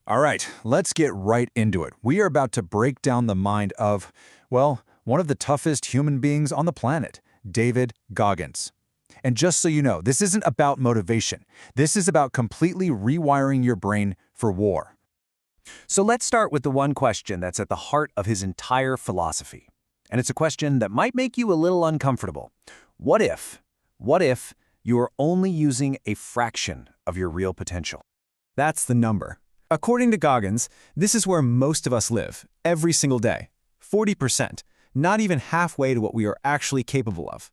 All right, let's get right into it. We are about to break down the mind of, well, one of the toughest human beings on the planet, David Goggins. And just so you know, this isn't about motivation. This is about completely rewiring your brain for war. So let's start with the one question that's at the heart of his entire philosophy. And it's a question that might make you a little uncomfortable. What if you are only using a fraction of your real potential? That's the number. According to Goggins, this is where most of us live, every single day. 40%, not even halfway to what we are actually capable of.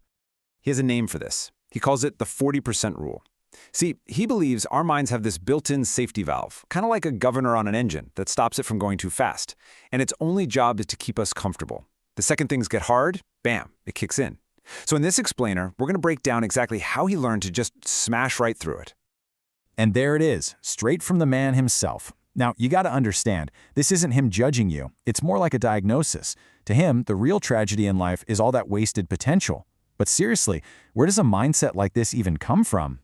He has a name for this. He calls it the 40% rule. See, he believes our minds have this built-in safety valve, kind of like a governor on an engine that stops it from going too fast. And its only job is to keep us comfortable. The second things get hard, bam, it kicks in. So in this explainer, we're going to break down exactly how he learned to just smash right through it. And there it is, straight from the man himself. Now, you got to understand, this isn't him judging you. It's more like a diagnosis. To him, the real tragedy in life is all that wasted potential. But seriously, where does a mindset like this even come from?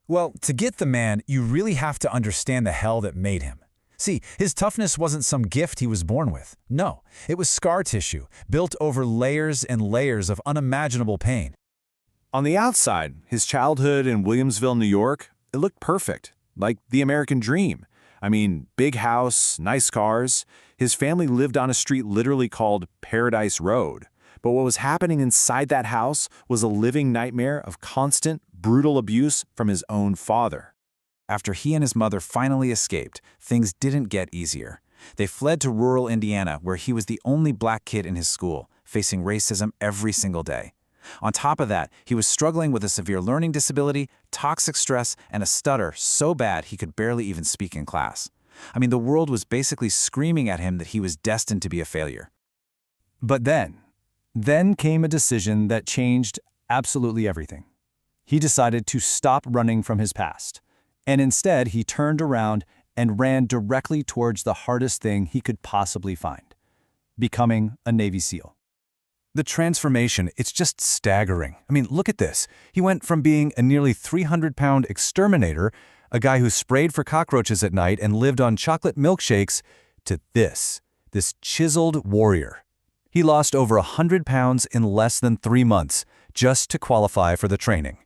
Well, to get the man, you really have to understand the hell that made him. See, his toughness wasn't some gift he was born with. No, it was scar tissue, built over layers and layers of unimaginable pain. On the outside, his childhood in Williamsville, New York, it looked perfect, like the American dream. I mean, big house, nice cars. His family lived on a street literally called Paradise Road. But what was happening inside that house was a living nightmare of constant, brutal abuse from his own father. After he and his mother finally escaped, things didn't get easier. They fled to rural Indiana, where he was the only black kid in his school, facing racism every single day. On top of that, he was struggling with a severe learning disability, toxic stress, and a stutter so bad he could barely even speak in class. I mean, the world was basically screaming at him that he was destined to be a failure. But then came a decision that changed absolutely everything. He decided to stop running from his past. And instead, he turned around and ran directly towards the hardest thing he could possibly find: becoming a Navy SEAL. The transformation, it's just staggering. I mean, look at this. He went from being a nearly 300-pound exterminator, a guy who sprayed for cockroaches at night and lived on chocolate milkshakes, to this chiseled warrior. He lost over 100 pounds in less than 3 months just to qualify for the training.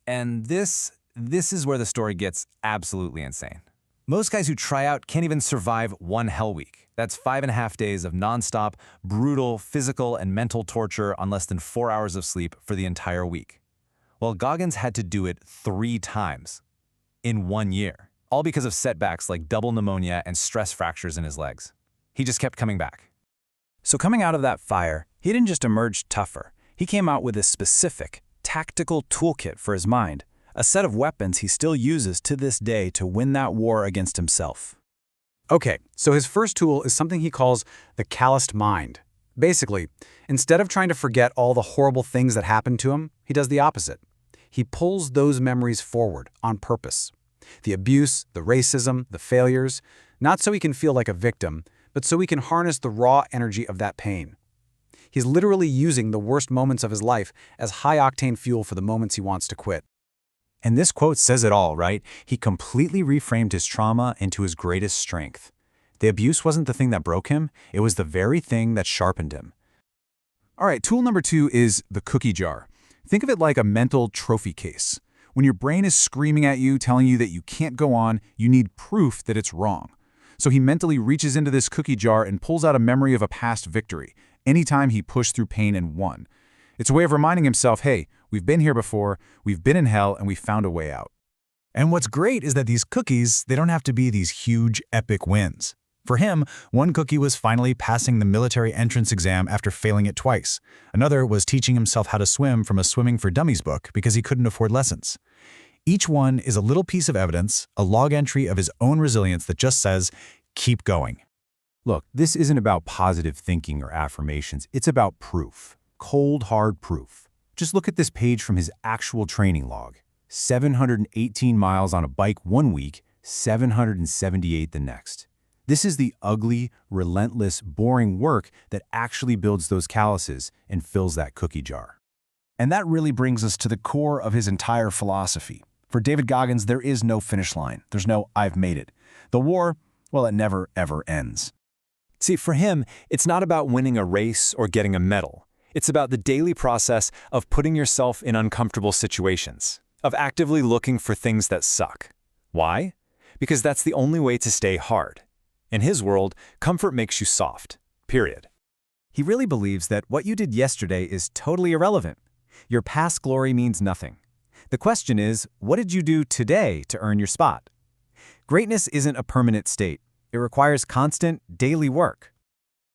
And this is where the story gets absolutely insane. Most guys who try out can't even survive one hell week. That's 5.5 days of nonstop, brutal physical and mental torture on less than 4 hours of sleep for the entire week. Well, Goggins had to do it 3 times in 1 year, all because of setbacks like double pneumonia and stress fractures in his legs. He just kept coming back. So coming out of that fire, he didn't just emerge tougher. He came out with a specific, tactical toolkit for his mind, a set of weapons he still uses to this day to win that war against himself. Okay, so his first tool is something he calls the calloused mind. Basically, instead of trying to forget all the horrible things that happened to him, he does the opposite. He pulls those memories forward on purpose. The abuse, the racism, the failures, not so he can feel like a victim, but so he can harness the raw energy of that pain. He's literally using the worst moments of his life as high-octane fuel for the moments he wants to quit. And this quote says it all, right? He completely reframed his trauma into his greatest strength. The abuse wasn't the thing that broke him, it was the very thing that sharpened him. All right, tool number 2 is the cookie jar. Think of it like a mental trophy case. When your brain is screaming at you, telling you that you can't go on, you need proof that it's wrong. So he mentally reaches into this cookie jar and pulls out a memory of a past victory, anytime he pushed through pain and won. It's a way of reminding himself, hey, we've been here before, we've been in hell, and we found a way out. And what's great is that these cookies, they don't have to be these huge, epic wins. For him, one cookie was finally passing the military entrance exam after failing it twice. Another was teaching himself how to swim from a Swimming for Dummies book because he couldn't afford lessons. Each one is a little piece of evidence, a log entry of his own resilience that just says, keep going. Look, this isn't about positive thinking or affirmations. It's about proof. Cold, hard proof. Just look at this page from his actual training log. 718 miles on a bike 1 week, 778 the next. This is the ugly, relentless, boring work that actually builds those calluses and fills that cookie jar. And that really brings us to the core of his entire philosophy. For David Goggins, there is no finish line. There's no "I've made it." The war, well, it never, ever ends. See, for him, it's not about winning a race or getting a medal. It's about the daily process of putting yourself in uncomfortable situations, of actively looking for things that suck. Why? Because that's the only way to stay hard. In his world, comfort makes you soft. Period. He really believes that what you did yesterday is totally irrelevant. Your past glory means nothing. The question is, what did you do today to earn your spot? Greatness isn't a permanent state. It requires constant, daily work.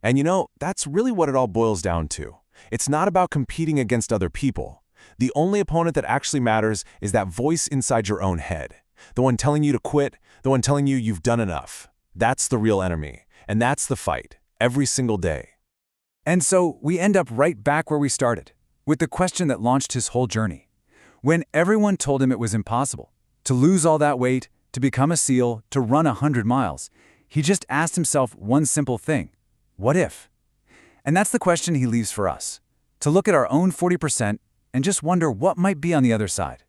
And you know, that's really what it all boils down to. It's not about competing against other people. The only opponent that actually matters is that voice inside your own head. The one telling you to quit, the one telling you you've done enough. That's the real enemy. And that's the fight, every single day. And so we end up right back where we started, with the question that launched his whole journey. When everyone told him it was impossible, to lose all that weight, to become a SEAL, to run 100 miles, he just asked himself one simple thing: what if? And that's the question he leaves for us, to look at our own 40% and just wonder what might be on the other side.